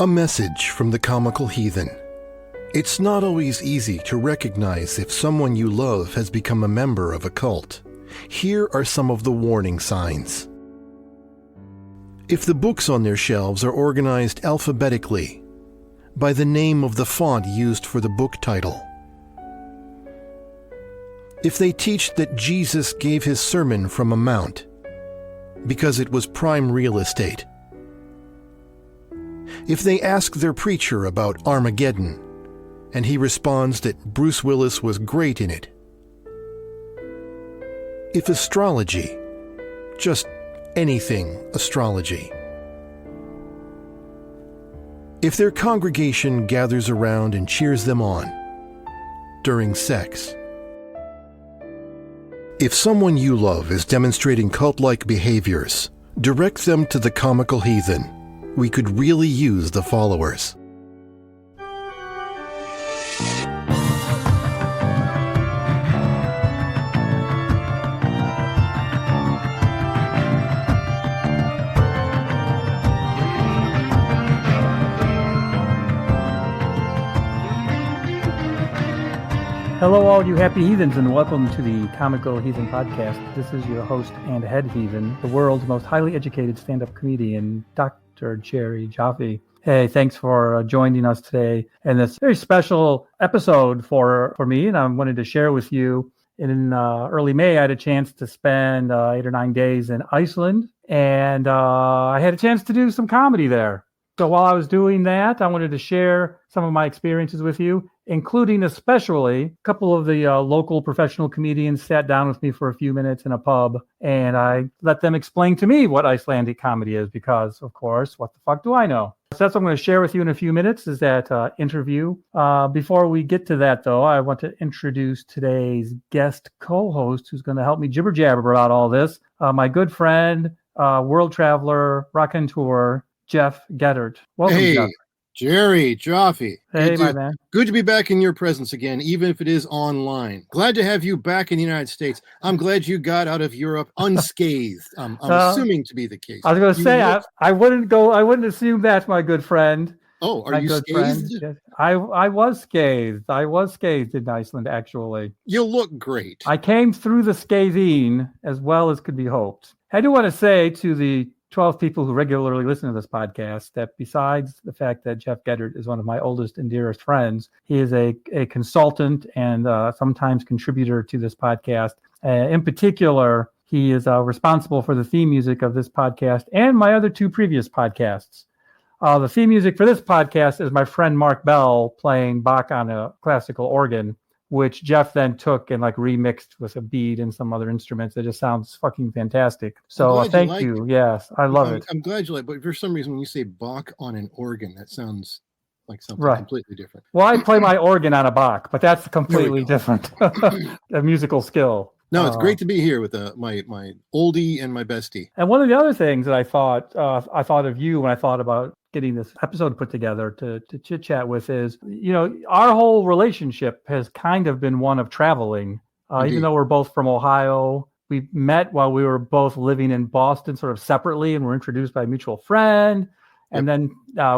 A message from the Comical Heathen. It's not always easy to recognize if someone you love has become a member of a cult. Here are some of the warning signs. If the books on their shelves are organized alphabetically, by the name of the font used for the book title. If they teach that Jesus gave his sermon from a mount, because it was prime real estate. If they ask their preacher about Armageddon, and he responds that Bruce Willis was great in it. If astrology, just anything astrology. If their congregation gathers around and cheers them on during sex. If someone you love is demonstrating cult-like behaviors, direct them to the Comical Heathen. We could really use the followers. Hello, all you happy heathens, and welcome to the Comical Heathen podcast. This is your host and head heathen, the world's most highly educated stand-up comedian, Dr. Jerry Jaffe. Hey, thanks for joining us today in this very special episode for me, and I wanted to share with you. In early May, I had a chance to spend 8 or 9 days in Iceland, and I had a chance to do some comedy there. So while I was doing that, I wanted to share some of my experiences with you, including especially a couple of the local professional comedians sat down with me for a few minutes in a pub, and I let them explain to me what Icelandic comedy is, because, of course, what the fuck do I know? So that's what I'm going to share with you in a few minutes, is that interview. Before we get to that, though, I want to introduce today's guest co-host who's going to help me jibber-jabber about all this, my good friend, world traveler, raconteur, Jeff Gedert. Welcome, hey, Jeff. Jerry Jaffe. Hey, my man. Good to be back in your presence again, even if it is online. Glad to have you back in the United States. I'm glad you got out of Europe unscathed. I'm assuming to be the case. I was going to say, I wouldn't assume that, my good friend. Oh, are you scathed? Yes. I was scathed. I was scathed in Iceland, actually. You look great. I came through the scathing as well as could be hoped. I do want to say to the 12 people who regularly listen to this podcast that besides the fact that Jeff Gedert is one of my oldest and dearest friends, he is a consultant and sometimes contributor to this podcast. In particular, he is responsible for the theme music of this podcast and my other 2 previous podcasts. The theme music for this podcast is my friend Mark Bell playing Bach on a classical organ, which Jeff then took and remixed with a bead and some other instruments. It just sounds fucking fantastic. So thank you. Yes, I love it. I'm glad you like it, but for some reason when you say Bach on an organ, that sounds like something completely different. Well, I play my organ on a Bach, but that's completely different. A musical skill. No, it's great to be here with my oldie and my bestie. And one of the other things that I thought of you when I thought about getting this episode put together to chit chat with is, our whole relationship has kind of been one of traveling. Even though we're both from Ohio, we met while we were both living in Boston, sort of separately, and were introduced by a mutual friend. And then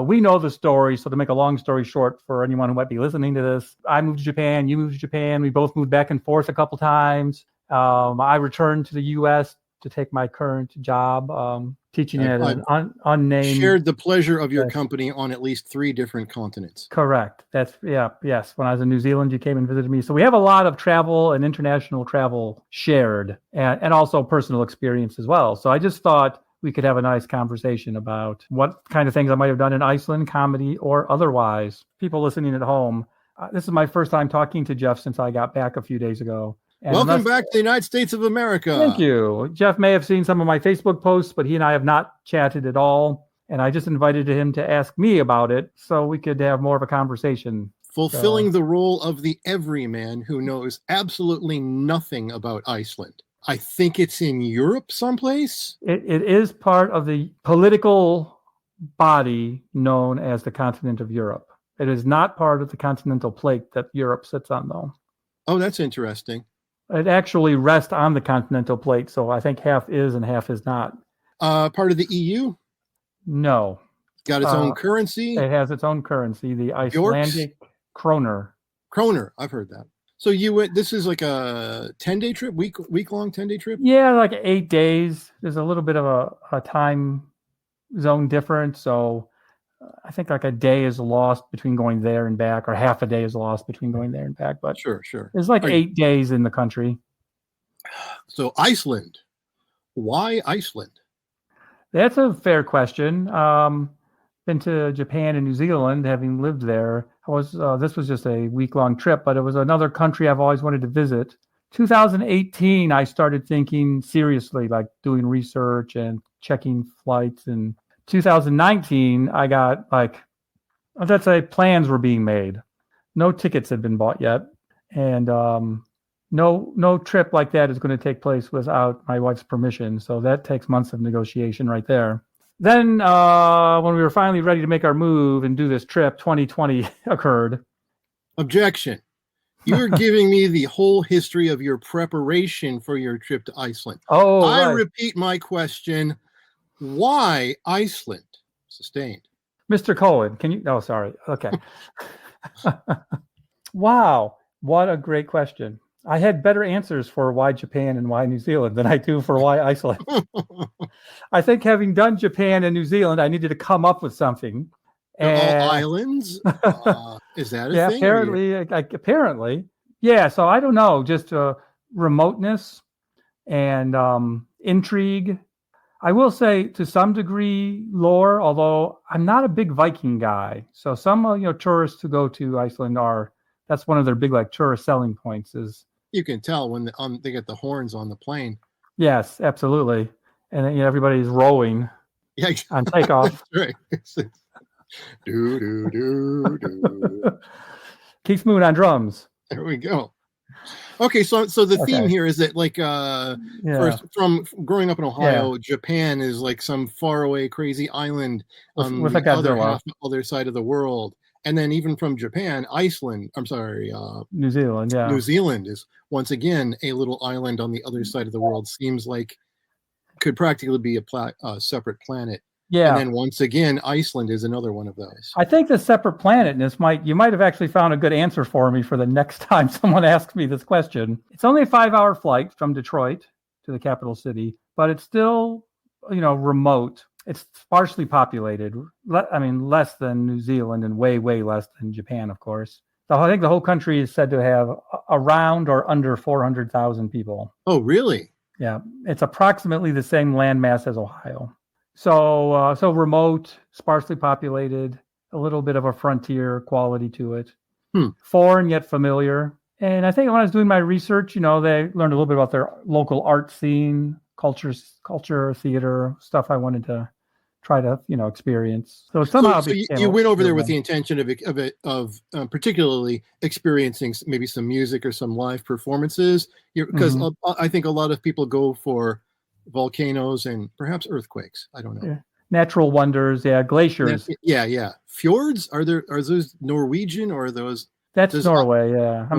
we know the story. So to make a long story short, for anyone who might be listening to this, I moved to Japan, you moved to Japan. We both moved back and forth a couple times. I returned to the U.S. to take my current job, teaching at an unnamed. Shared the pleasure of your company on at least 3 different continents. Correct. Yes. When I was in New Zealand, you came and visited me. So we have a lot of travel and international travel shared, and also personal experience as well. So I just thought we could have a nice conversation about what kind of things I might have done in Iceland, comedy or otherwise. People listening at home, this is my first time talking to Jeff since I got back a few days ago. And welcome back to the United States of America. Thank you. Jeff may have seen some of my Facebook posts, but he and I have not chatted at all. And I just invited him to ask me about it so we could have more of a conversation. Fulfilling the role of the everyman who knows absolutely nothing about Iceland. I think it's in Europe someplace. It is part of the political body known as the continent of Europe. It is not part of the continental plate that Europe sits on, though. Oh, that's interesting. It actually rests on the continental plate, so I think half is and half is not. Part of the EU? No. Got its own currency. It has its own currency, the Icelandic kroner. Kroner, I've heard that. So you went. This is like a 10-day trip, week long 10-day trip. Yeah, like 8 days. There's a little bit of a time zone difference, so I think like a day is lost between going there and back, or half a day is lost between going there and back. But sure. There's like 8 days in the country. So Iceland. Why Iceland? That's a fair question. Been to Japan and New Zealand, having lived there. This was just a week-long trip, but it was another country I've always wanted to visit. 2018, I started thinking seriously, like doing research and checking flights. And 2019, I got let's say plans were being made. No tickets had been bought yet. And no trip like that is going to take place without my wife's permission. So that takes months of negotiation right there. Then when we were finally ready to make our move and do this trip, 2020 occurred. Objection. You're giving me the whole history of your preparation for your trip to Iceland. Oh, I right. repeat my question. Why Iceland? Sustained. Mr. Cohen, can you? Oh, sorry. Okay. Wow. What a great question. I had better answers for why Japan and why New Zealand than I do for why Iceland. I think having done Japan and New Zealand, I needed to come up with something. They're all islands? Is that a yeah, thing? Apparently. Yeah, so I don't know, just remoteness and intrigue. I will say to some degree lore, although I'm not a big Viking guy. So some tourists who go to Iceland that's one of their big tourist selling points is. You can tell when they get the horns on the plane. Yes, absolutely. And then everybody's rowing on takeoff. Right. do. Keith Moon on drums. There we go. Okay, so the theme here is that first from growing up in Ohio, Japan is like some faraway crazy island on with the other side of the world. And then even from Japan, New Zealand. Yeah. New Zealand is once again a little island on the other side of the world. Seems like could practically be a separate planet. Yeah. And then once again, Iceland is another one of those. I think the separate planetness you might have actually found a good answer for me for the next time someone asks me this question. It's only a 5-hour flight from Detroit to the capital city, but it's still, remote. It's sparsely populated. Less than New Zealand and way, way less than Japan, of course. So I think the whole country is said to have around or under 400,000 people. Oh, really? Yeah. It's approximately the same landmass as Ohio. So remote, sparsely populated, a little bit of a frontier quality to it. Foreign yet familiar. And I think when I was doing my research, they learned a little bit about their local art scene, culture, theater, stuff I wanted to try to, experience. So somehow you went over there with the intention of particularly experiencing maybe some music or some live performances, because I think a lot of people go for volcanoes and perhaps earthquakes. I don't know. Yeah. Natural wonders, glaciers. Yeah. Fjords, are those Norwegian or are those? That's Norway. Yeah. I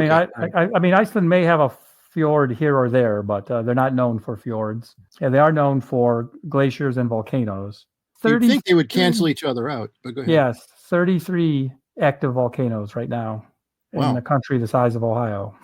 mean, Iceland may have a fjord here or there, but they're not known for fjords. Yeah, they are known for glaciers and volcanoes. You'd think they would cancel each other out, but go ahead. Yes, 33 active volcanoes right now in a country the size of Ohio.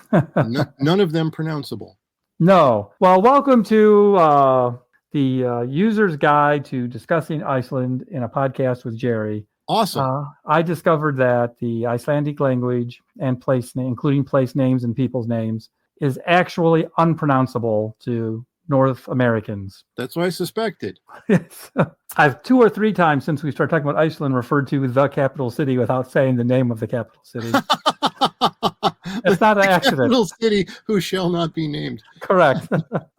None of them pronounceable. No. Well, welcome to the user's guide to discussing Iceland in a podcast with Jerry. Awesome. I discovered that the Icelandic language and including place names and people's names, is actually unpronounceable to North Americans. That's what I suspected. I've 2 or 3 times since we started talking about Iceland referred to the capital city without saying the name of the capital city. It's not an accident. Capital city who shall not be named. Correct.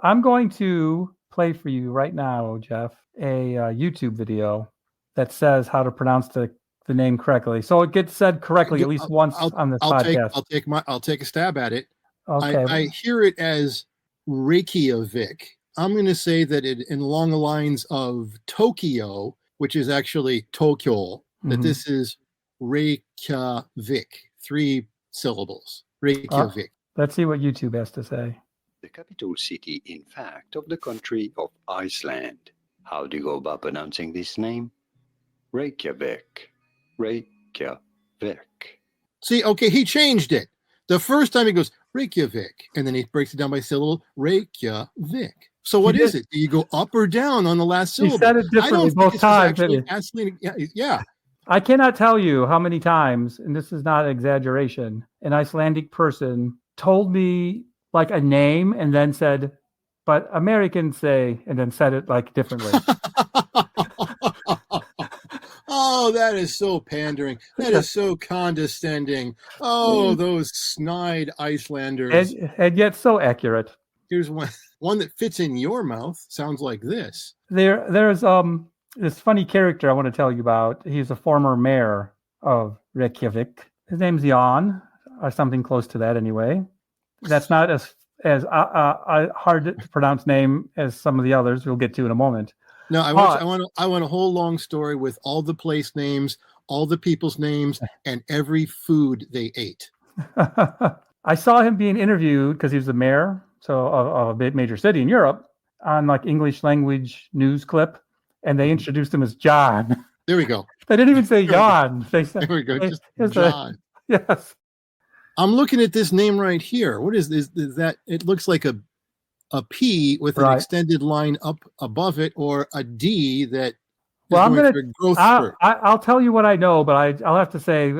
I'm going to play for you right now, Jeff, a YouTube video that says how to pronounce the name correctly. So it gets said correctly at least once on this podcast. I'll take a stab at it. Okay. I hear it as Reykjavik. I'm going to say that it along the lines of Tokyo, which is actually Tokyo, that this is Reykjavik. 3 syllables. Reykjavik. Let's see what YouTube has to say. The capital city, in fact, of the country of Iceland. How do you go about pronouncing this name? Reykjavik. Reykjavik. See, okay, he changed it. The first time he goes Reykjavik, and then he breaks it down by syllable, Reykjavik. So what is it? Do you go up or down on the last syllable? He said it differently both times. Yeah. I cannot tell you how many times, and this is not exaggeration, an Icelandic person told me like a name and then said, but Americans say, and then said it like differently. Oh, that is so pandering. That is so condescending. Oh, those snide Icelanders. And yet so accurate. Here's one that fits in your mouth. Sounds like this. There's this funny character I want to tell you about. He's a former mayor of Reykjavik. His name's Jan, or something close to that anyway. That's not as hard to pronounce name as some of the others we'll get to in a moment. No, I want a whole long story with all the place names, all the people's names, and every food they ate. I saw him being interviewed because he was the mayor, of a big major city in Europe, on like English language news clip, and they introduced him as John. There we go. They didn't even say Jan. They said, there we go. Just John. Yes. I'm looking at this name right here. What is this? Is that? It looks like a P with an extended line up above it, or a D that. Well, I'll tell you what I know, but I'll have to say,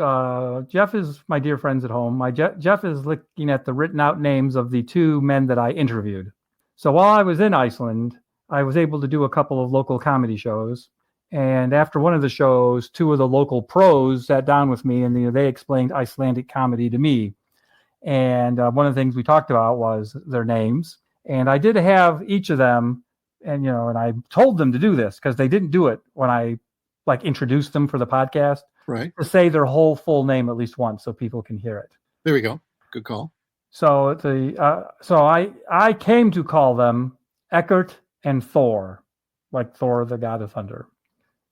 Jeff is my dear friends at home. Jeff is looking at the written out names of the two men that I interviewed. So while I was in Iceland, I was able to do a couple of local comedy shows. And after one of the shows, two of the local pros sat down with me and they explained Icelandic comedy to me. And one of the things we talked about was their names. And I did have each of them, and I told them to do this because they didn't do it when I introduced them for the podcast. Right. To say their whole full name at least once so people can hear it. There we go. Good call. So I came to call them Eggert and Thor, like Thor, the god of thunder.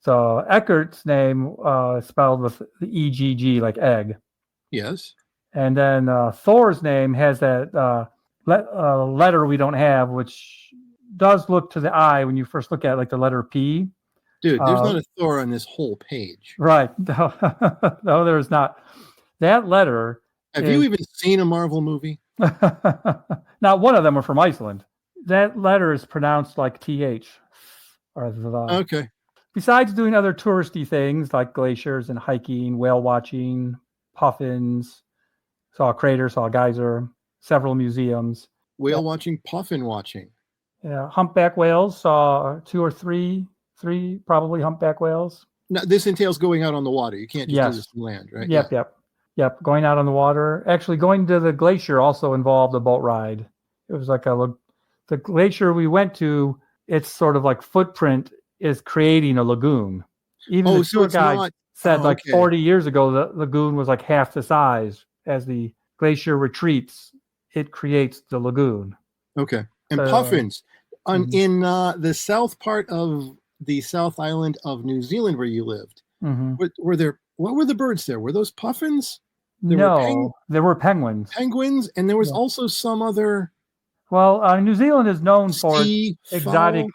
So Eggert's name spelled with the EGG, like egg. Yes. And then Thor's name has that letter we don't have, which does look to the eye when you first look at it, like the letter P. Dude, there's not a Thor on this whole page. Right. No, there's not. That letter. Have you even seen a Marvel movie? Now, one of them are from Iceland. That letter is pronounced like TH. Okay. Besides doing other touristy things like glaciers and hiking, whale watching, puffins, saw a crater, saw a geyser, several museums. Whale watching, puffin watching. Yeah, humpback whales, saw two or three probably humpback whales. Now, this entails going out on the water. You can't just do this on land, right? Yep. Going out on the water. Actually, going to the glacier also involved a boat ride. It was like the glacier we went to, its sort of like footprint is creating a lagoon. Even the tour guide said 40 years ago, the lagoon was like half the size. As the glacier retreats, it creates the lagoon. Okay. And puffins. In the south part of the South Island of New Zealand where you lived, what were the birds there? Were those puffins? There were penguins. Penguins, and there was also some other. Well, New Zealand is known for exotic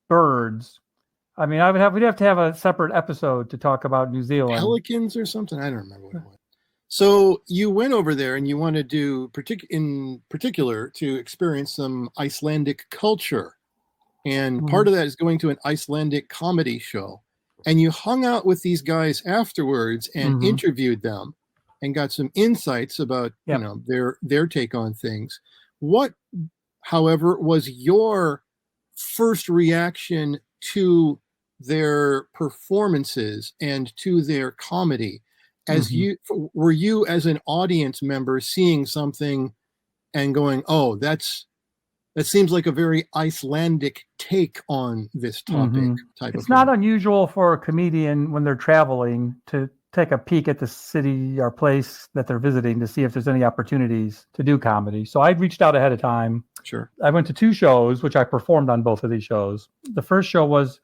birds. I mean, we'd have to have a separate episode to talk about New Zealand. Pelicans or something? I don't remember what it was. So you went over there and you wanted to, in particular, to experience some Icelandic culture. And part of that is going to an Icelandic comedy show. And you hung out with these guys afterwards and interviewed them and got some insights about their take on things. What, however, was your first reaction to their performances and to their comedy? Were you as an audience member seeing something and going, oh, that seems like a very Icelandic take on this topic type of thing? It's not unusual for a comedian when they're traveling to take a peek at the city or place that they're visiting to see if there's any opportunities to do comedy. So I reached out ahead of time. Sure. I went to 2 shows, which I performed on both of these shows. The first show was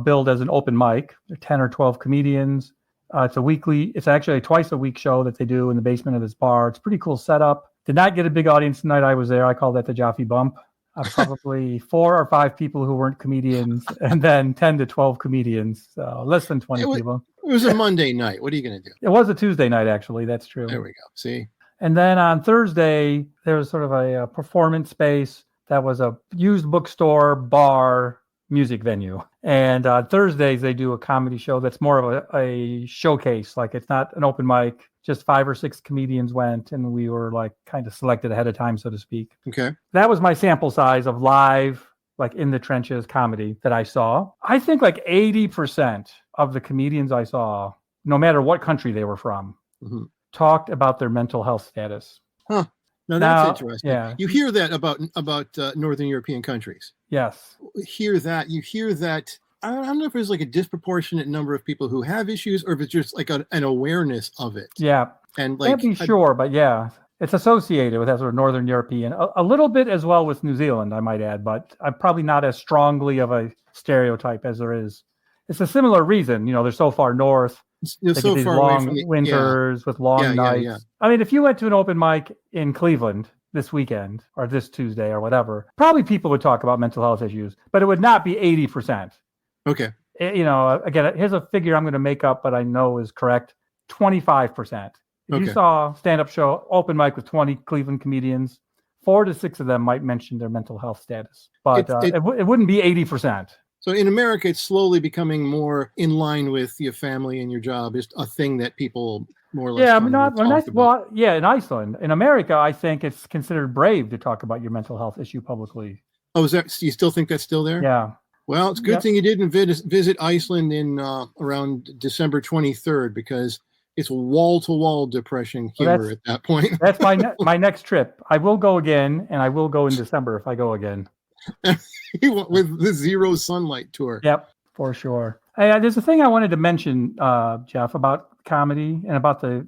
billed as an open mic. There are 10 or 12 comedians. It's actually a twice a week show that they do in the basement of this bar. It's a pretty cool setup. Did not get a big audience the night I was there. I call that the Jaffe Bump. Probably 4 or 5 people who weren't comedians, and then 10 to 12 comedians. So less than 20 people. It was a Monday night. What are you going to do? It was a Tuesday night, actually. That's true. There we go. See? And then on Thursday, there was sort of a performance space that was a used bookstore, bar, music venue. And on Thursdays, they do a comedy show that's more of a showcase. Like, it's not an open mic. Just 5 or 6 comedians went, and we were like kind of selected ahead of time, so to speak. Okay. That was my sample size of live, like in the trenches comedy that I saw. I think like 80% of the comedians I saw, no matter what country they were from, talked about their mental health status. Huh. Now that's interesting. Yeah. You hear that about Northern European countries. Yes. You hear that. I don't know if there's like a disproportionate number of people who have issues, or if it's just like an awareness of it. Yeah. And like, can't be sure, but yeah, it's associated with that sort of Northern European, a little bit as well with New Zealand, I might add, but I'm probably not as strongly of a stereotype as there is. It's a similar reason, they're so far north. They're so these far long away from winters with long nights. Yeah. I mean, if you went to an open mic in Cleveland this weekend or this Tuesday or whatever, probably people would talk about mental health issues, but it would not be 80%. Okay. Again, here's a figure I'm going to make up, but I know is correct. 25%. If you saw stand-up show, open mic with 20 Cleveland comedians, 4 to 6 of them might mention their mental health status, but it wouldn't be 80%. So in America, it's slowly becoming more in line with your family and your job. Is a thing that people more or less talk about. Well, yeah, in Iceland. In America, I think it's considered brave to talk about your mental health issue publicly. Oh, is that? You still think that's still there? Yeah. Well, it's a good thing you didn't visit Iceland in around December 23rd, because it's wall-to-wall depression humor at that point. That's my next trip. I will go again, and I will go in December if I go again. With the Zero Sunlight tour. Yep, for sure. Hey, there's a thing I wanted to mention, Jeff, about comedy and about the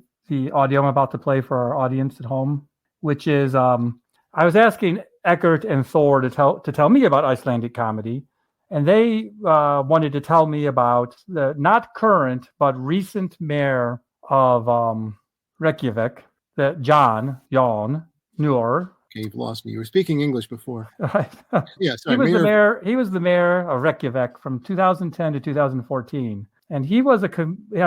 audio I'm about to play for our audience at home, which is I was asking Eggert and Thor to tell me about Icelandic comedy, and they wanted to tell me about the not current but recent mayor of Reykjavik, Jan Nuor. Okay, you've lost me. You were speaking English before. Yeah, sorry. He was the mayor of Reykjavik from 2010 to 2014. And he was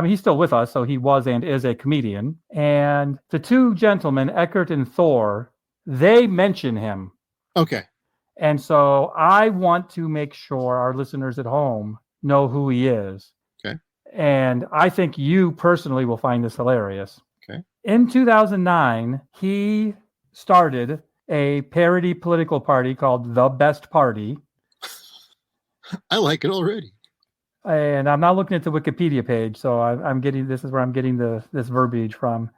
he's still with us, so he was and is a comedian. And the 2 gentlemen, Eggert and Thor, they mention him. Okay. And so I want to make sure our listeners at home know who he is. Okay. And I think you personally will find this hilarious. Okay. In 2009, he started a parody political party called The Best Party. I like it already. And I'm not looking at the Wikipedia page, so this is where I'm getting this verbiage from.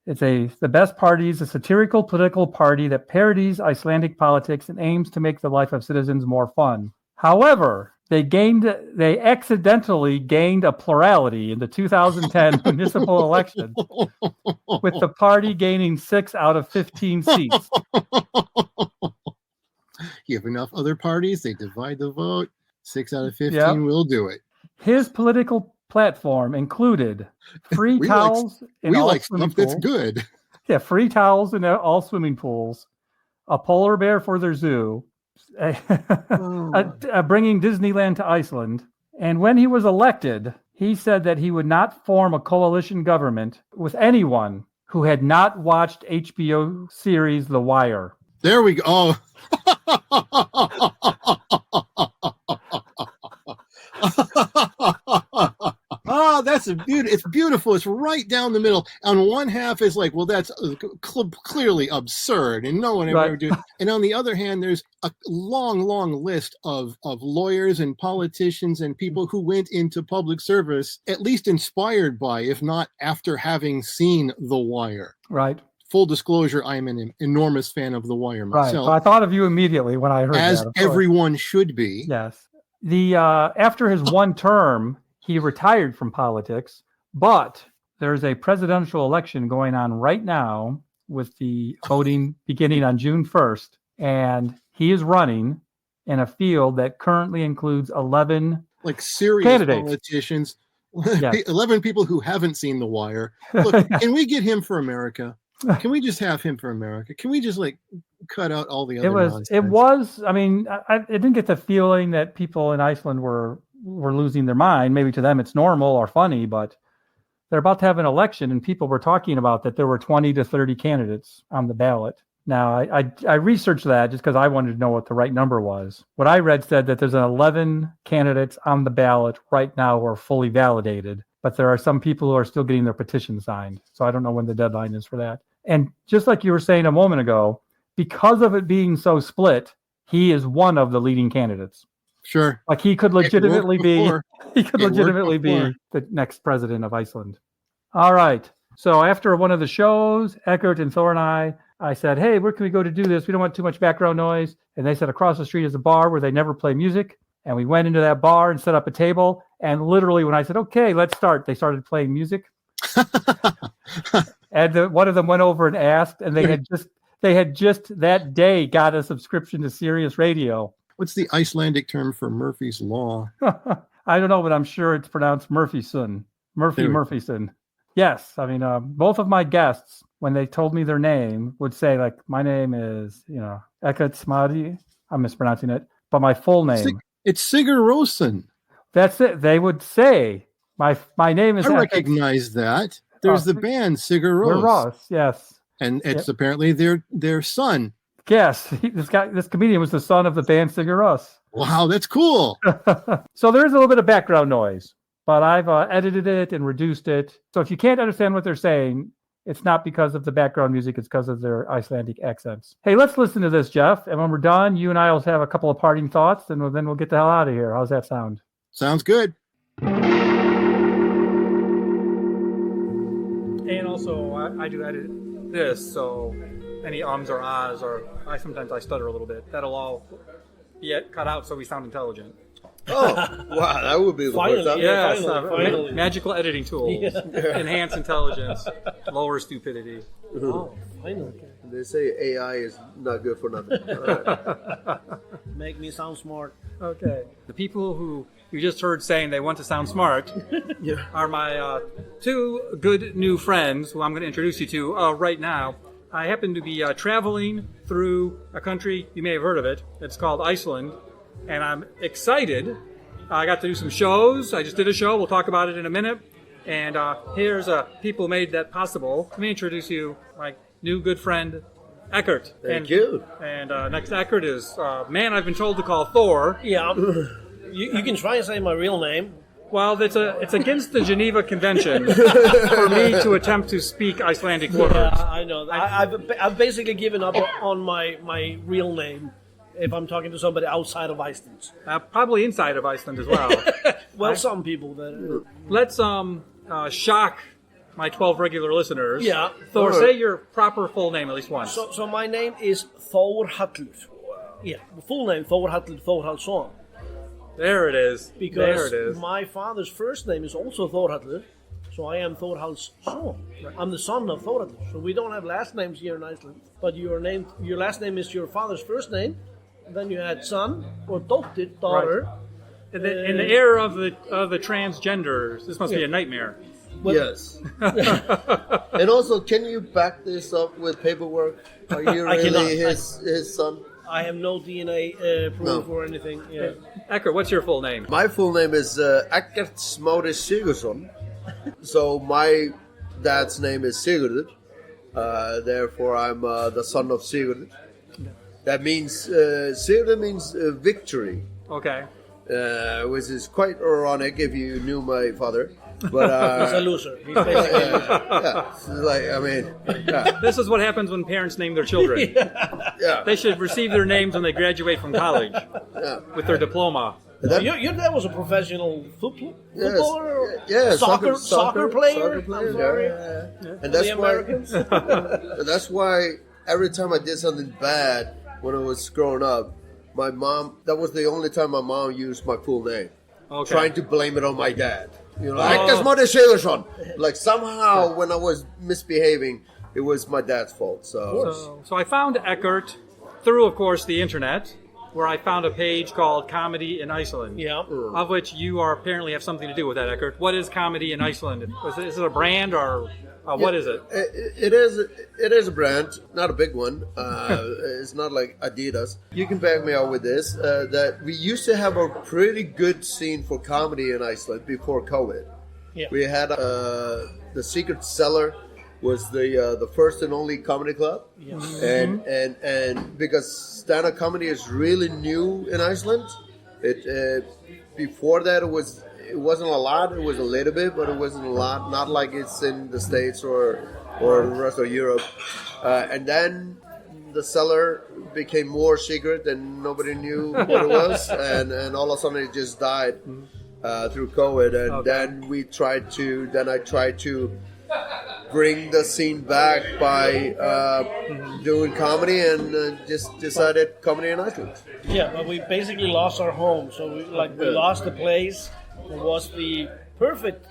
The Best Party is a satirical political party that parodies Icelandic politics and aims to make the life of citizens more fun. However, they accidentally gained a plurality in the 2010 municipal election, with the party gaining 6 out of 15 seats. You have enough other parties, they divide the vote. 6 out of 15 will do it. His political platform included free towels in all swimming pools. That's good. Yeah, free towels in all swimming pools, a polar bear for their zoo, bringing Disneyland to Iceland. And when he was elected, he said that he would not form a coalition government with anyone who had not watched HBO series The Wire. There we go. That's it's beautiful. It's right down the middle. On one half is like, well, that's clearly absurd, and no one ever do. And on the other hand, there's a long list of lawyers and politicians and people who went into public service, at least inspired by, if not after having seen The Wire. Right. Full disclosure, I'm an enormous fan of The Wire myself. Right. So I thought of you immediately when I heard that. As everyone should be. Yes. After his one term, he retired from politics, but there's a presidential election going on right now with the voting beginning on June 1st, and he is running in a field that currently includes 11 serious candidates. Politicians, Yes. 11 people who haven't seen The Wire. Look, can we get him for America? Can we just have him for America? Can we just like cut out all the other nonsense? It was. I mean, I didn't get the feeling that people in Iceland were losing their mind. Maybe to them it's normal or funny, but they're about to have an election, and people were talking about that there were 20 to 30 candidates on the ballot. Now, I researched that just because I wanted to know what the right number was. What I read said that there's 11 candidates on the ballot right now who are fully validated, but there are some people who are still getting their petition signed. So I don't know when the deadline is for that. And just like you were saying a moment ago, because of it being so split, he is one of the leading candidates. Sure. Like he could legitimately be the next president of Iceland. All right. So after one of the shows, Eggert and Thor and I said, hey, where can we go to do this? We don't want too much background noise. And they said across the street is a bar where they never play music. And we went into that bar and set up a table. And literally when I said, okay, let's start, they started playing music. And one of them went over and asked, and they had just that day got a subscription to Sirius Radio. What's the Icelandic term for Murphy's Law? I don't know, but I'm sure it's pronounced Murphyson. Murphyson. Yes. I mean, both of my guests, when they told me their name, would say, like, my name is, Eggert Smári. I'm mispronouncing it. But my full name. It's Sigurðsson. That's it. They would say, my name is I recognize that. There's the band Sigurðsson. Ross, yes. And it's apparently their son. Yes. This comedian was the son of the band Sigurðsson. Wow, that's cool. So there is a little bit of background noise, but I've edited it and reduced it. So if you can't understand what they're saying, it's not because of the background music. It's because of their Icelandic accents. Hey, let's listen to this, Jeff. And when we're done, you and I will have a couple of parting thoughts, and then we'll get the hell out of here. How's that sound? Sounds good. And also, I do edit this, so any ums or ahs, or sometimes I stutter a little bit, that'll all be cut out so we sound intelligent. Oh, wow, that would be the first time. Yes, finally. Magical editing tools. Enhance intelligence, lower stupidity. Oh, finally. They say AI is not good for nothing. All right. Make me sound smart. Okay. The people who you just heard saying they want to sound smart are my two good new friends who I'm going to introduce you to right now. I happen to be traveling through a country, you may have heard of it. It's called Iceland. And I'm excited. I got to do some shows. I just did a show. We'll talk about it in a minute. And here's people who made that possible. Let me introduce you, my new good friend, Eggert. Thank you. And next Eggert is man I've been told to call Thor. Yeah. You can try and say my real name. Well, it's against the Geneva Convention for me to attempt to speak Icelandic words. Yeah, I know. I've basically given up on my real name if I'm talking to somebody outside of Iceland. Probably inside of Iceland as well. Well, some people. That. Let's shock my 12 regular listeners. Yeah. Thor, say your proper full name at least once. So my name is Þórhallur. Yeah, the full name Þórhallur Þórhallsson. There it is. Because my father's first name is also Þórhallur, so I am Þórhallsson. I'm the son of Þórhallur. So we don't have last names here in Iceland, but your last name is your father's first name. Then you had son or daughter. Right. In the era of the transgenders, this must be a nightmare. Well, yes. And also, can you back this up with paperwork? Are you really his son? I have no DNA proof or anything. Yeah. Eggert, what's your full name? My full name is Eggert Smári Sigurðsson. So my dad's name is Sigurður. Therefore, I'm the son of Sigurður. That means Sigurður means victory. Okay. Which is quite ironic if you knew my father. But he's a loser. He's basically a loser. This is what happens when parents name their children. Yeah. They should receive their names when they graduate from college with their diploma. Your dad was a professional footballer? Yeah, soccer player? I'm sorry. Yeah. And that's Americans? And that's why every time I did something bad when I was growing up, my mom, that was the only time my mom used my full name. Okay. Trying to blame it on my dad. Eggert Smári Sigurðsson. Like somehow when I was misbehaving, it was my dad's fault. So I found Eggert through, of course, the internet. where I found a page called Comedy in Iceland. Yeah. Of which you apparently have something to do with that, Eggert. What is Comedy in Iceland? Is it a brand or what is it? It is a brand, not a big one. It's not like Adidas. You can back me up with this. That we used to have a pretty good scene for comedy in Iceland before COVID. Yeah. We had the Secret Cellar was the first and only comedy club. Yes. And because stand-up comedy is really new in Iceland, before that it wasn't a lot. It was a little bit, but it wasn't a lot. Not like it's in the States or the rest of Europe. And then the cellar became more secret, and nobody knew what it was. and all of a sudden, it just died through COVID. And then I tried to bring the scene back by doing comedy, and just decided comedy in Iceland. Yeah, but we basically lost our home. So we lost the place. It was the perfect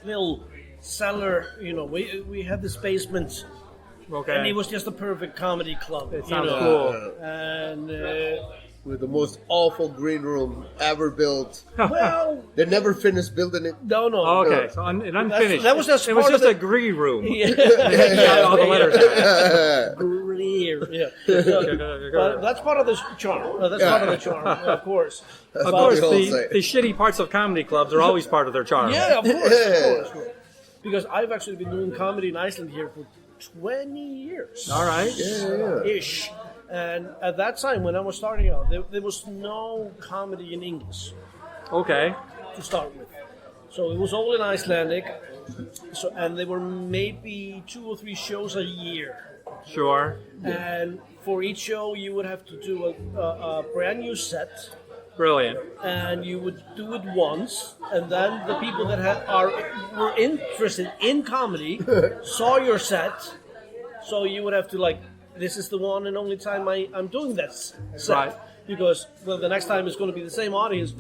little cellar. We had this basement, and it was just a perfect comedy club. It sounds cool. And with the most awful green room ever built. well, They never finished building it. no. Okay, so unfinished. That was just it was part just of a green room. Yeah. All the letters. Yeah. But that's part of the charm. That's part of the charm, of course. Of what course, they all say. the shitty parts of comedy clubs are always part of their charm. Yeah, of course. Because I've actually been doing comedy in Iceland here for 20 years. All right. Ish. And at that time, when I was starting out, there was no comedy in English Okay. to start with. So it was all in Icelandic. And there were maybe 2 or 3 shows a year. Sure. And for each show, you would have to do a brand new set. Brilliant. And you would do it once, and then the people that were interested in comedy saw your set, so you would have to this is the one and only time I'm doing that set, Right. because the next time it's going to be the same audience,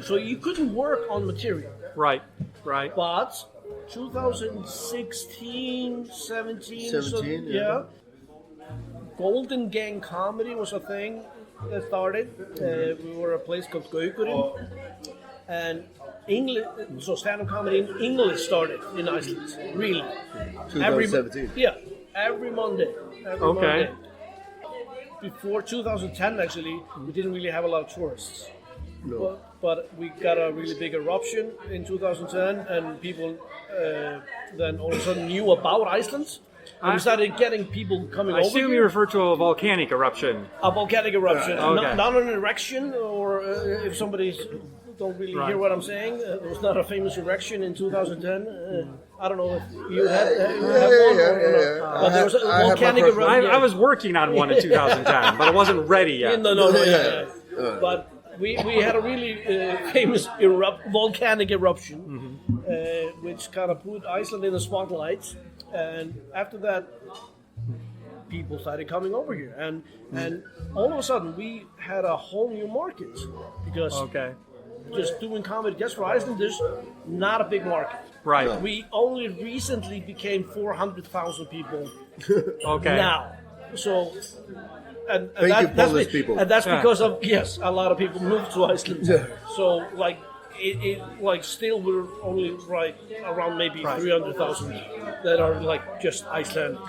so you couldn't work on material. Right. But 2016, 17, yeah. Golden Gang Comedy was a thing that started. We were a place called Eggert, and English. So stand-up comedy in English started in Iceland. Really, 2017. Every Monday. Monday. Before 2010, actually, we didn't really have a lot of tourists. No. But we got a really big eruption in 2010, and people then all of a sudden knew about Iceland. And we started getting people coming over. I assume you refer to a volcanic eruption. A volcanic eruption, Okay. not an erection, or if somebody don't really hear what I'm saying, there was not a famous erection in 2010. I don't know if you had one or not. But there was a volcanic eruption. I was working on one in 2010, but it wasn't ready yet. No. But we had a really famous volcanic eruption, which kind of put Iceland in the spotlight. And after that, people started coming over here, and all of a sudden we had a whole new market, because just doing comedy just for Icelanders, not a big market. Right. We only recently became 400,000 people. Okay. Now, so and Thank you, Polish that's people. and that's because of a lot of people moved to Iceland. Yeah. So it still we're only around maybe 300,000 that are just Icelandic.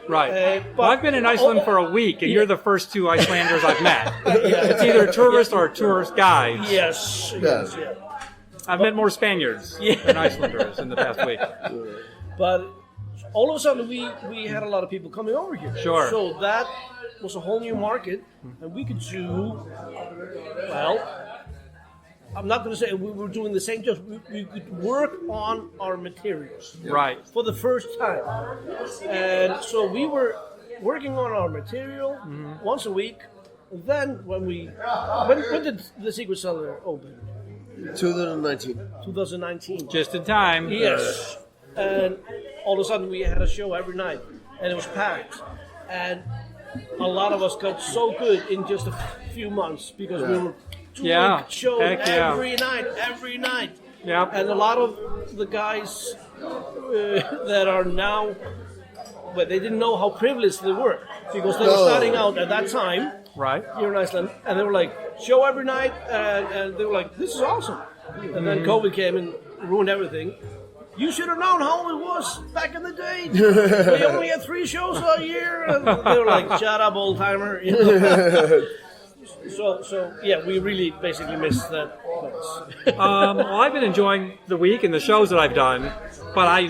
Right. But I've been in Iceland for a week, and you're the first 2 Icelanders I've met. It's either tourists or tourist guides. Yes. I've met more Spaniards than Icelanders in the past week. But all of a sudden, we had a lot of people coming over here. Sure. So that was a whole new market, and we could do, I'm not going to say we were doing the same jobs. We could work on our materials. Right. For the first time. And so we were working on our material once a week. And then when did the Secret Cellar open? 2019. Just in time. Yes. And all of a sudden we had a show every night, and it was packed. And a lot of us got so good in just a few months, because we were doing shows every night. Yep. And a lot of the guys that are now, but they didn't know how privileged they were, because they were starting out at that time. Right. here in Iceland, and they were like, show every night, and they were like, this is awesome. And then COVID came and ruined everything. You should have known how it was back in the day. We only had 3 shows a year, and they were like, shut up, old timer. You know? So yeah, we really basically missed that place. Well, I've been enjoying the week and the shows that I've done, but I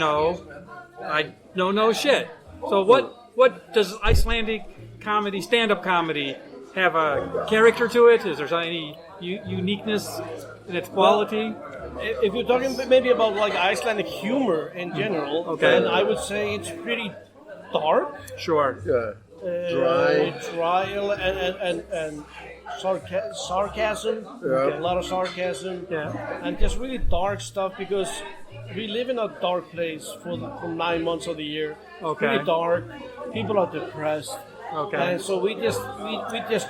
don't know shit. So what does Icelandic comedy, stand-up comedy, have a character to it? Is there any uniqueness in its quality? If you're talking maybe about like Icelandic humor in general, then I would say it's pretty dark. Sure. Dry and sarcasm. A lot of sarcasm. Yeah. And just really dark stuff because we live in a dark place for 9 months of the year. Okay. Pretty dark. People are depressed. Okay. And so we just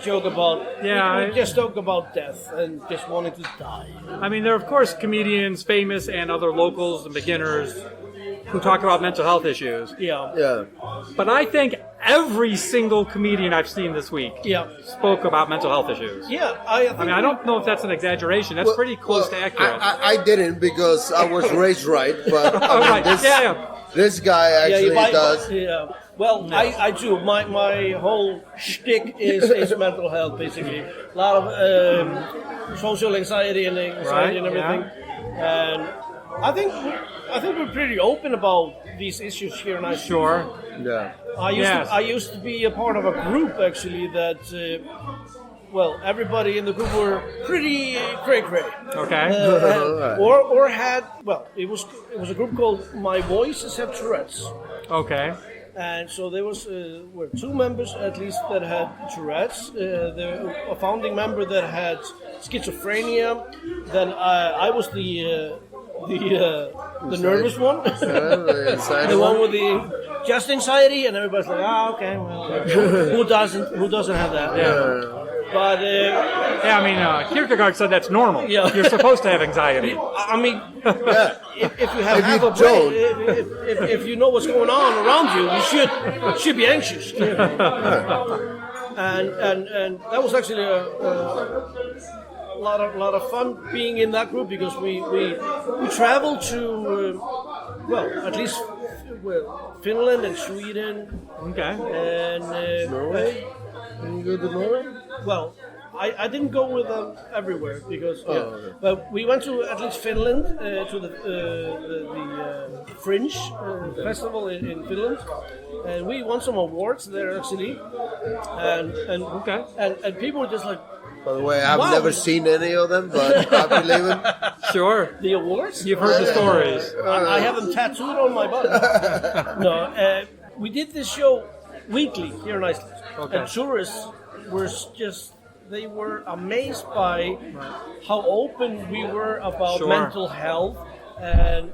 joke about we just joke about death and just wanting to die. I mean, there are of course comedians, famous and other locals and beginners who talk about mental health issues. Yeah. But I think every single comedian I've seen this week spoke about mental health issues. Yeah. I don't know if that's an exaggeration. That's pretty close to accurate. I didn't because I was raised right, but this guy actually does. Yeah. Well, I do. My whole shtick is mental health, basically. A lot of social anxiety and everything. Yeah. And I think we're pretty open about these issues here in Iceland. Sure. Yeah. I used to be a part of a group actually that. Everybody in the group were pretty cray-cray. Okay. Or had it was a group called My Voices Have Tourette's. Okay. And so there were 2 members at least that had Tourette's. A founding member that had schizophrenia. Then I was the nervous one, the one with the just anxiety, and everybody's like, okay, well, who doesn't have that? Yeah. But Kierkegaard said that's normal. Yeah. You're supposed to have anxiety. I mean, if you have a brain, if you know what's going on around you, you should be anxious. And that was actually a lot of fun being in that group because we traveled to at least Finland and Sweden. Okay. And Norway. Can you go to Norway? Well, I didn't go with them everywhere because, but we went to at least Finland to the Fringe festival in Finland, and we won some awards there actually, and people were just like. By the way, I've never seen any of them, but I believe it. Sure. The awards? You've heard the stories. I have them tattooed on my body. No, we did this show weekly here in Iceland, and tourists were they were amazed by how open we were about mental health and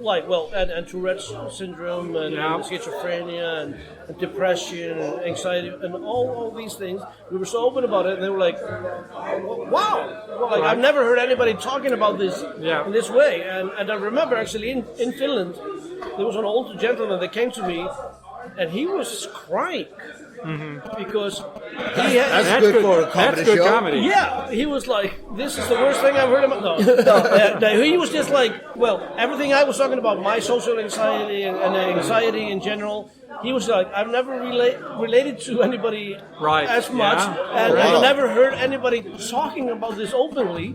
and Tourette's syndrome and schizophrenia and depression and anxiety and all these things. We were so open about it, and they were like, wow! Like I've never heard anybody talking about this in this way. And I remember actually in Finland, there was an older gentleman that came to me, and he was crying. Mm-hmm. Because that's good for a comedy show. Comedy. Yeah, he was like, "This is the worst thing I've heard about." No, he was just like, everything I was talking about, my social anxiety and anxiety in general. He was like, "I've never related to anybody as much, and I've never heard anybody talking about this openly."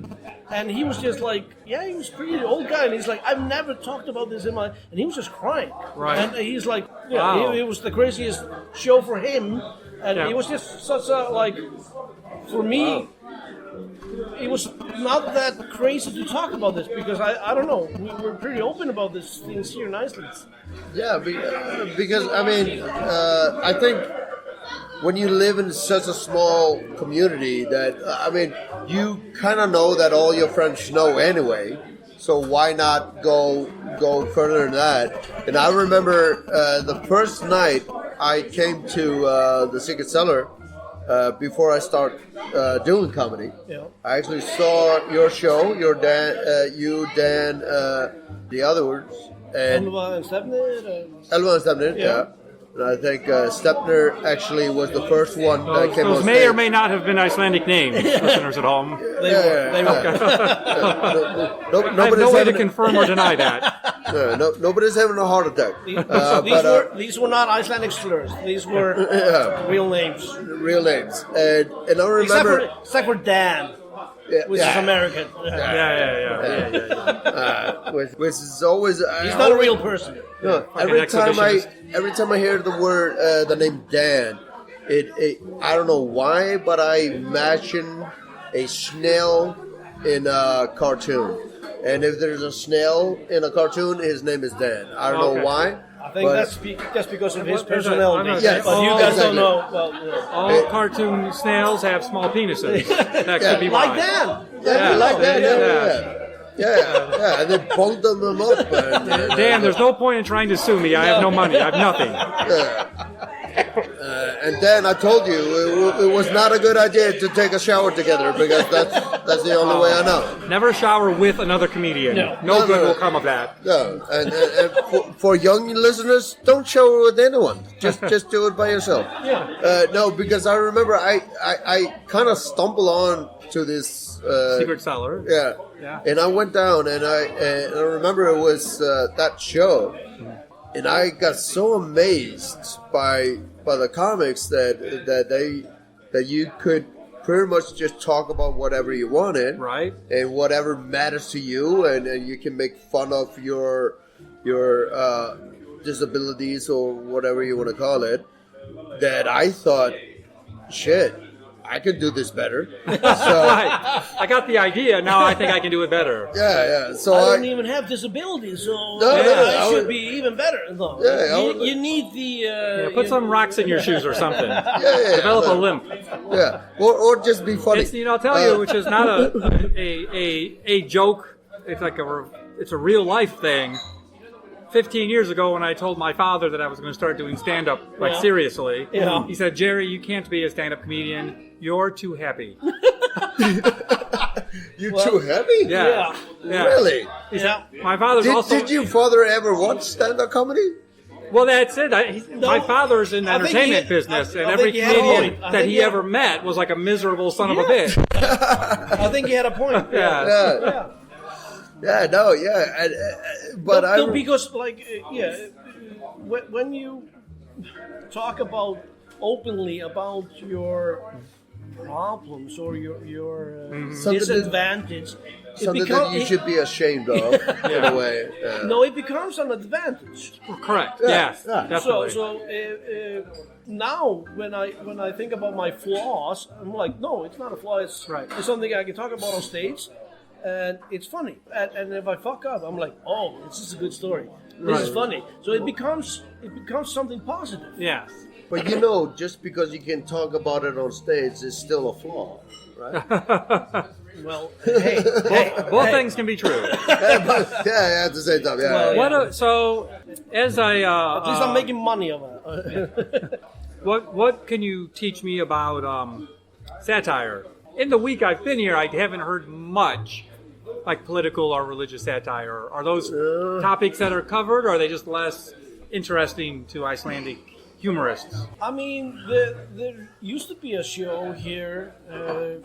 And he was just like, he was a pretty old guy, and he's like, I've never talked about this in my, and he was just crying. Right. And he's like, it was the craziest show for him, and it was just such a, for me, it was not that crazy to talk about this, because I don't know, we're pretty open about these things here in Iceland. Yeah, because, I think when you live in such a small community that, you kind of know that all your friends know anyway, so why not go further than that? And I remember the first night I came to the Sigurðsson before I start doing comedy. Yeah. I actually saw your show, Dan, the other words. Elva and Stefnir. Elva and Stefnir, yeah. And I think Stepner actually was the first one that came on Those may or may not have been Icelandic names, listeners at home. They were. I have no way to confirm or deny that. Nobody's having a heart attack. These were not Icelandic slurs. These were real names. Real names. And I remember... Except for Dan. Which is American. Which is always... He's not a real person. No, every time I hear the name Dan, I don't know why, but I imagine a snail in a cartoon. And if there's a snail in a cartoon, his name is Dan. I don't know why. I think that's just because of his personality. Yes, but you guys don't know. Well, all cartoon snails have small penises. That could be why. Like Dan. Like Dan. Yeah, and they bundle them up. Dan, there's no point in trying to sue me. I have no money. I have nothing. And then I told you it was not a good idea to take a shower together because that's the only way I know. Never shower with another comedian. No good will come of that. No, and for young listeners, don't shower with anyone. Just do it by yourself. No, because I remember I kind of stumbled on to this Secret Cellar. Yeah. And I went down and I remember it was that show. And I got so amazed by the comics that you could pretty much just talk about whatever you wanted, right? And whatever matters to you, and you can make fun of your disabilities or whatever you want to call it. That I thought, shit, I could do this better. So, right. I got the idea. Now I think I can do it better. Yeah. So I don't even have disabilities, so I should be even better. No. You need the... put some rocks in your shoes or something. Develop a limp. Yeah, or just be funny. I'll tell you, which is not a joke. It's like it's a real life thing. 15 years ago, when I told my father that I was going to start doing stand-up, seriously, he said, "Jerry, you can't be a stand-up comedian. You're too happy." Too happy? Yeah. Really? My father's also... Did your father ever watch stand-up comedy? Well, that's it. My father's in the entertainment business, and every comedian that he ever met was like a miserable son of a bitch. I think he had a point. But because when you talk about openly about your problems or your disadvantage, something that you should be ashamed of in a way. No, it becomes an advantage. Correct. Yes, definitely. So now when I think about my flaws, I'm like, no, it's not a flaw. It's something I can talk about on stage. And it's funny. And if I fuck up, I'm like, oh, this is a good story. This is funny. So it becomes something positive. Yes. But just because you can talk about it on stage is still a flaw, right? Well, both things can be true. At the same time, So, as I... at least I'm making money of it. What can you teach me about satire? In the week I've been here, I haven't heard much, like political or religious satire. Are those topics that are covered, or are they just less interesting to Icelandic humorists? I mean, there used to be a show here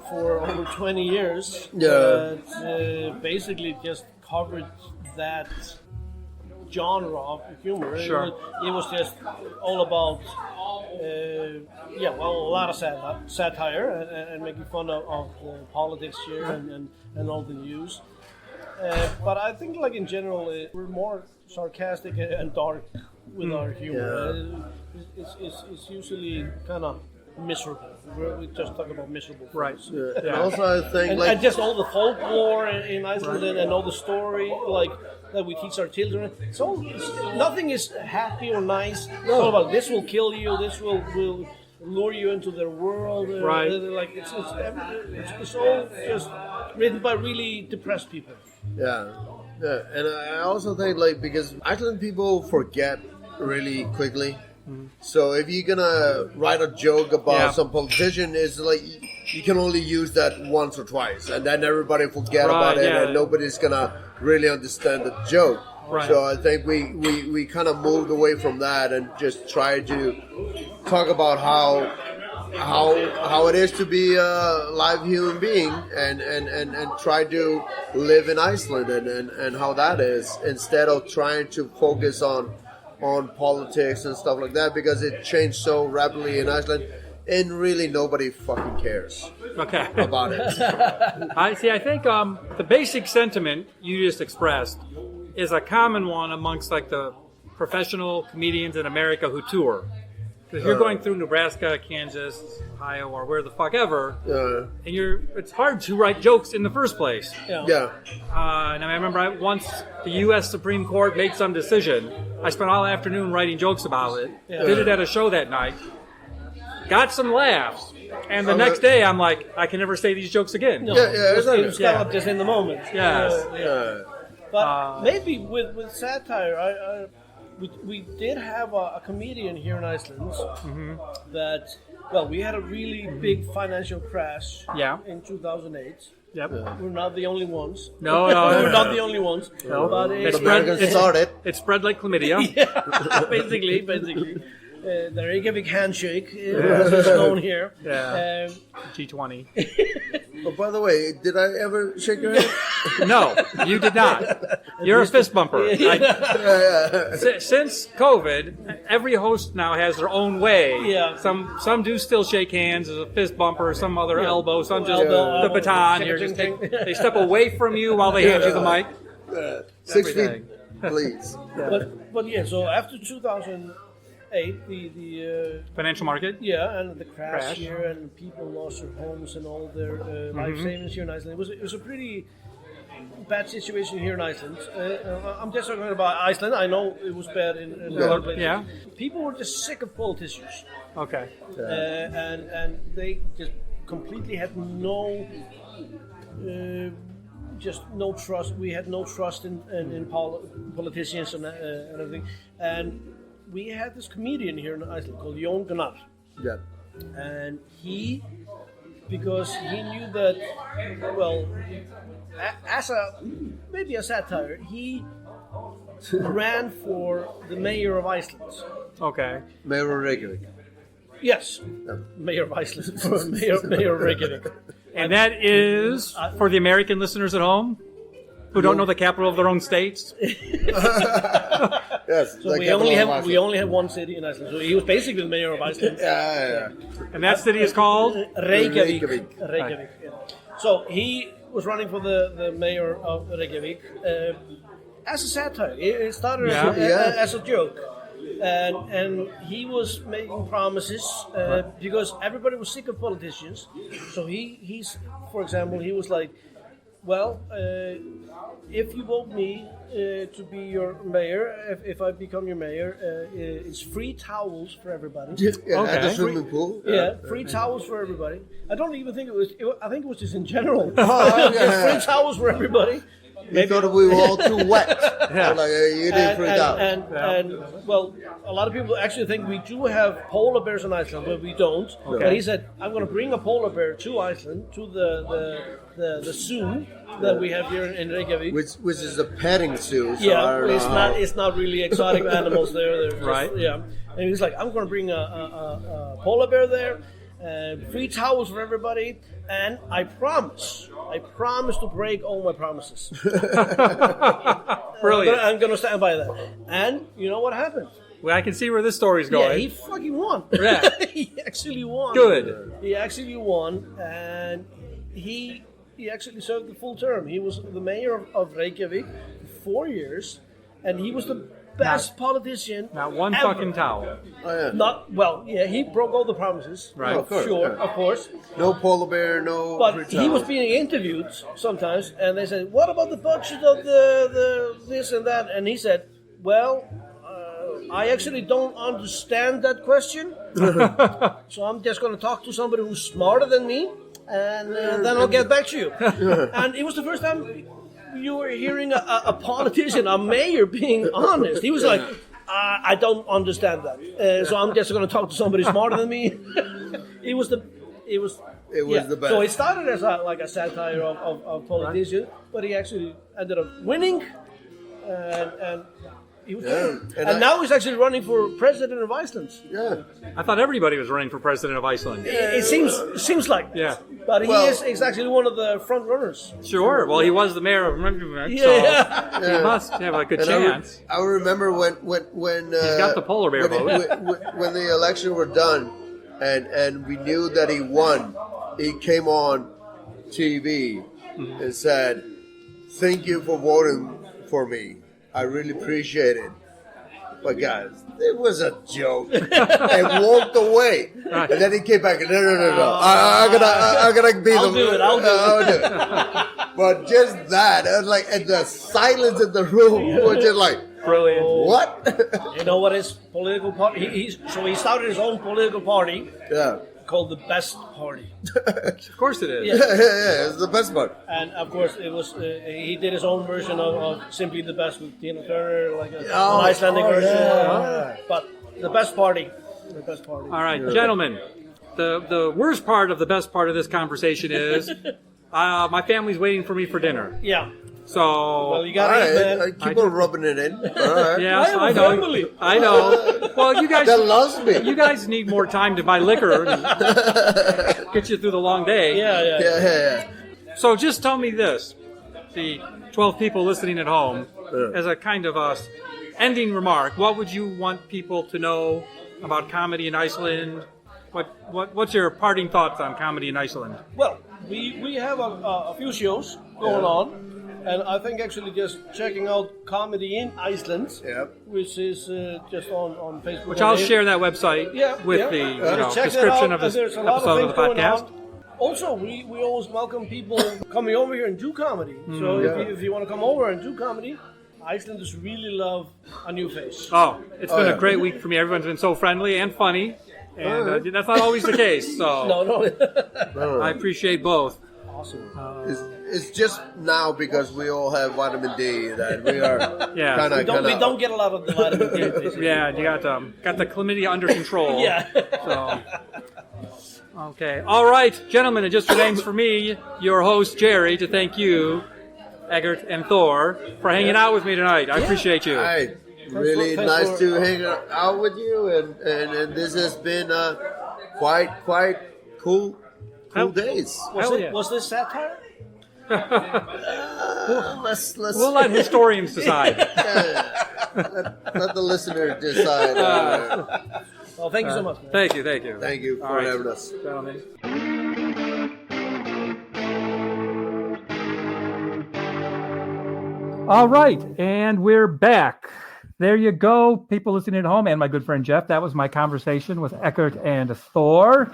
for over 20 years that basically just covered that genre of humor. Sure. It was just all about, a lot of satire and making fun of the politics here and all the news. But I think, like in general, we're more sarcastic and dark with our humor. It's usually kind of miserable. We just talk about miserable things. Right. And also, I think and just all the folklore in Iceland and all the story that we teach our children. Nothing is happy or nice. It's all about this will kill you. This will lure you into their world. Right. It's all just written by really depressed people. Yeah, and I also think because Iceland people forget really quickly. So if you're gonna write a joke about some politician, it's like you can only use that once or twice, and then everybody forget about it, and nobody's gonna really understand the joke. Right. So I think we kind of moved away from that and just tried to talk about how it is to be a live human being and try to live in Iceland and how that is, instead of trying to focus on politics and stuff like that, because it changed so rapidly in Iceland and really nobody fucking cares about it. I think the basic sentiment you just expressed is a common one amongst like the professional comedians in America who tour. Because you're going through Nebraska, Kansas, Ohio, or where the fuck ever, and it's hard to write jokes in the first place. Yeah. And I remember once the U.S. Supreme Court made some decision, I spent all afternoon writing jokes about it, did it at a show that night, got some laughs, and the next day I'm like, I can never say these jokes again. No, it was just in the moment. Yes. But maybe with satire, we did have a comedian here in Iceland that, well, we had a really big financial crash in 2008. Yep. We're not the only ones. No. We're not the only ones. No. But It spread like chlamydia. Yeah, basically. The Reykjavik handshake, as it's known here. Yeah. G20. Oh, by the way, did I ever shake your hand? No, you did not. You're a fist bumper. Since COVID, every host now has their own way. Yeah. Some do still shake hands as a fist bumper, some other elbow, some just the baton. They step away from you while they hand you the mic. 6 feet, please. But yeah, so after 2008, the financial market. Yeah, and the crash here, and people lost their homes and all their life savings here in Iceland. It was a pretty bad situation here in Iceland. I'm just talking about Iceland. I know it was bad in other places. Yeah. People were just sick of politicians. Okay. And they just completely had no trust. We had no trust in politicians and everything. And we had this comedian here in Iceland called Jón Gunnar. Yeah. And because he knew that, well, as maybe a satire, he ran for the mayor of Iceland. Okay. Mayor of Reykjavik. Yes. Mayor of Iceland. Mayor of Reykjavik. And that is, for the American listeners at home, who don't know the capital of their own states. Yes. So we only have one city in Iceland. So he was basically the mayor of Iceland. Yeah. And that city is called Reykjavik. Yeah. So he was running for the mayor of Reykjavik as a satire. It started as a joke. And he was making promises because everybody was sick of politicians. So he's, for example, he was like, well, if you vote me to be your mayor, if I become your mayor, it's free towels for everybody. At the swimming pool. Yeah, free towels for everybody. I don't even think I think it was just in general. Free towels for everybody. Maybe thought we were all too wet. You didn't freak out. And well, a lot of people actually think we do have polar bears in Iceland, but we don't. Okay. But he said, I'm going to bring a polar bear to Iceland, to the zoo that we have here in Reykjavik. Which is a petting zoo. So it's not really exotic animals there. They're right. Yeah. And he's like, I'm going to bring a polar bear there. Free towels for everybody, and I promise to break all my promises. Brilliant. I'm gonna stand by that. And you know what happened? Well, I can see where this story's going. Yeah, he fucking won. Yeah. He actually won. Good. He actually won, and he actually served the full term. He was the mayor of Reykjavik for 4 years, and he was the best politician. Not one ever. fucking towel. Oh, yeah. He broke all the promises. Right. Of course, Of course. No polar bear, no. But he was being interviewed sometimes, and they said, "What about the budget of the this and that?" And he said, "Well, I actually don't understand that question, so I'm just going to talk to somebody who's smarter than me, and then I'll get back to you." And it was the first time you were hearing a politician, a mayor, being honest. He was like, I don't understand that, so I'm just going to talk to somebody smarter than me. It was the best. So it started as a satire of politicians, but he actually ended up winning, and he was and now he's actually running for president of Iceland. Yeah. I thought everybody was running for president of Iceland. It seems like. Yeah. But he's actually one of the front runners. Sure. Well, he was the mayor of Reykjavik, so he must have a good chance. I remember when he's got the polar bear vote. When the election were done, and we knew that he won, he came on TV and said, "Thank you for voting for me. I really appreciate it." But guys, it was a joke. And walked away. Right. And then he came back and no. I'm gonna be I'll do it. I'll do it. But just that, and the silence in the room was just like, brilliant. What? You know what his political party? He started his own political party. Yeah. Called the Best Party. Of course it is. Yeah, it's the best part. And of course, it was he did his own version of Simply the Best with Tina Turner, like an Icelandic version. Yeah. But the best party. All right, gentlemen. The worst part of the best part of this conversation is my family's waiting for me for dinner. Yeah. So well, you got it, man. Keep on rubbing it in. All right. Yes, I know. Family. I know. Well, you guys that loves me. You guys need more time to buy liquor and get you through the long day. Yeah. So just tell me this, the 12 people listening at home, as a kind of a ending remark, what would you want people to know about comedy in Iceland? What's your parting thoughts on comedy in Iceland? Well, we have a few shows going on. And I think actually just checking out Comedy in Iceland, which is just on Facebook. Which I'll share that website with the description of this episode of the podcast. Also, we always welcome people coming over here and do comedy. So if you want to come over and do comedy, Icelanders really love a new face. Oh, it's been a great week for me. Everyone's been so friendly and funny. And that's not always the case. So No. I appreciate both. Awesome. It's just now because we all have vitamin D that we are kind of. We don't get a lot of the vitamin D. Basically. Yeah, you got the chlamydia under control. So. Okay. All right, gentlemen, it just remains for me, your host Jerry, to thank you, Eggert and Thor, for hanging out with me tonight. I appreciate you. Hey, really nice to hang out with you, and this has been quite cool. Cool days. Was this satire? We'll let historians decide. Let the listener decide. Well, thank you so much. Man. Thank you. Thank you for having us. Gentlemen. All right, and we're back. There you go, people listening at home, and my good friend Jeff. That was my conversation with Eggert and Thor.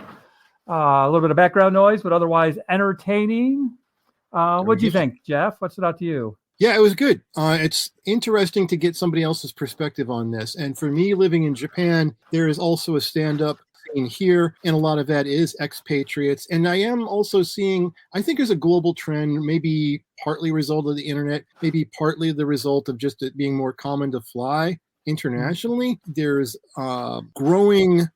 A little bit of background noise, but otherwise entertaining. What do you think, Jeff? What stood out to you? Yeah, it was good. It's interesting to get somebody else's perspective on this. And for me, living in Japan, there is also a stand-up scene here, and a lot of that is expatriates. And I am also seeing, I think there's a global trend, maybe partly a result of the internet, maybe partly the result of just it being more common to fly internationally. There's growing...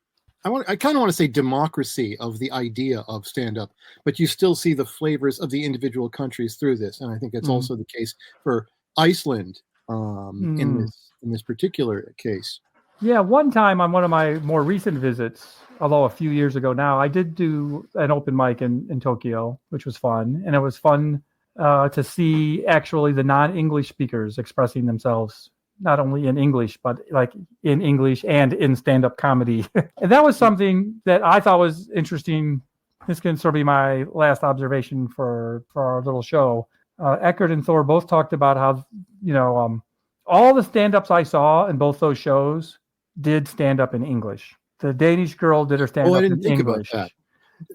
I kind of want to say democracy of the idea of stand-up, but you still see the flavors of the individual countries through this, and I think that's also the case for Iceland in this particular case. Yeah, one time on one of my more recent visits, although a few years ago now, I did do an open mic in Tokyo, which was fun, and it was fun to see actually the non-English speakers expressing themselves. Not only in English, but like in English and in stand-up comedy. And that was something that I thought was interesting. This can sort of be my last observation for our little show. Eggert and Thor both talked about how, all the stand-ups I saw in both those shows did stand up in English. The Danish girl did her stand-up in English.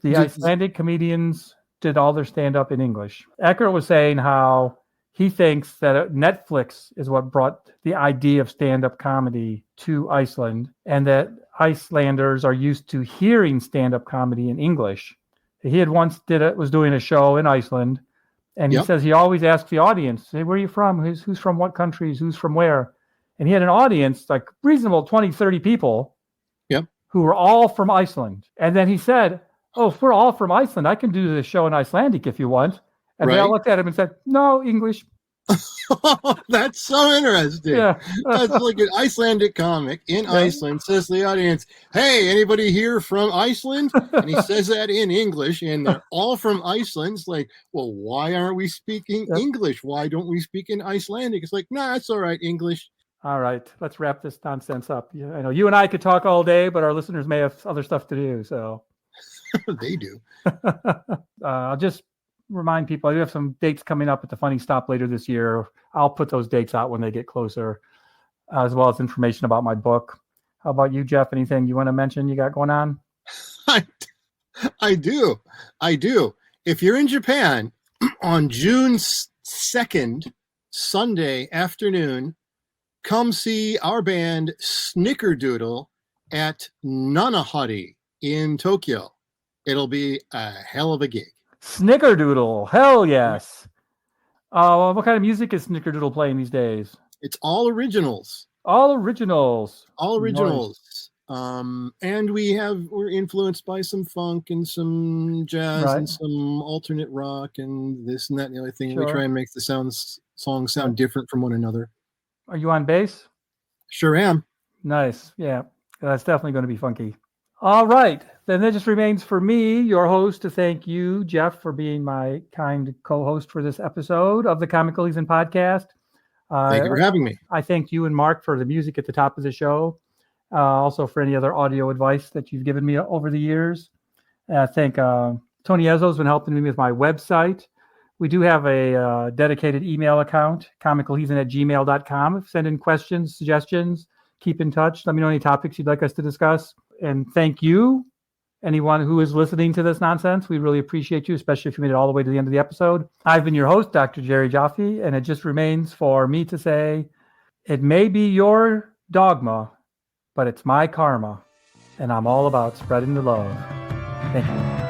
The Icelandic comedians did all their stand-up in English. Eggert was saying how he thinks that Netflix is what brought the idea of stand-up comedy to Iceland, and that Icelanders are used to hearing stand-up comedy in English. He had once was doing a show in Iceland, and he says he always asks the audience, "Hey, where are you from? Who's from what countries? Who's from where?" And he had an audience, like reasonable 20, 30 people, who were all from Iceland. And then he said, "Oh, if we're all from Iceland, I can do the show in Icelandic if you want." And they all looked at him and said, "No, English." That's so interesting. Yeah. That's like an Icelandic comic in Iceland says to the audience, hey, anybody here from Iceland? And he says that in English, and they're all from Iceland. It's like, well, why aren't we speaking English? Why don't we speak in Icelandic? It's like, nah, it's all right, English. All right, let's wrap this nonsense up. I know you and I could talk all day, but our listeners may have other stuff to do. So they do. I'll just remind people I do have some dates coming up at the Funny Stop later this year. I'll put those dates out when they get closer, as well as information about my book. How about you, Jeff? Anything you want to mention you got going on? I do. If you're in Japan on June 2nd, Sunday afternoon, come see our band Snickerdoodle at Nanahari in Tokyo. It'll be a hell of a gig. Snickerdoodle, hell yes. What kind of music is Snickerdoodle playing these days? It's all originals. All originals. Nice. And we're influenced by some funk and some jazz and some alternate rock and this and that and the other thing. Sure. We try and make the songs sound different from one another. Are you on bass? Sure am. Nice. Yeah, that's definitely going to be funky. All right. Then it just remains for me, your host, to thank you, Jeff, for being my kind co-host for this episode of the Comical Heathen podcast. Thank you for having me. I thank you and Mark for the music at the top of the show. Also for any other audio advice that you've given me over the years. I thank Tony Ezzo has been helping me with my website. We do have a dedicated email account, comicalheathen@gmail.com. Send in questions, suggestions, keep in touch. Let me know any topics you'd like us to discuss. And thank you, anyone who is listening to this nonsense. We really appreciate you, especially if you made it all the way to the end of the episode. I've been your host, Dr. Jerry Jaffe, and it just remains for me to say, it may be your dogma, but it's my karma, and I'm all about spreading the love. Thank you.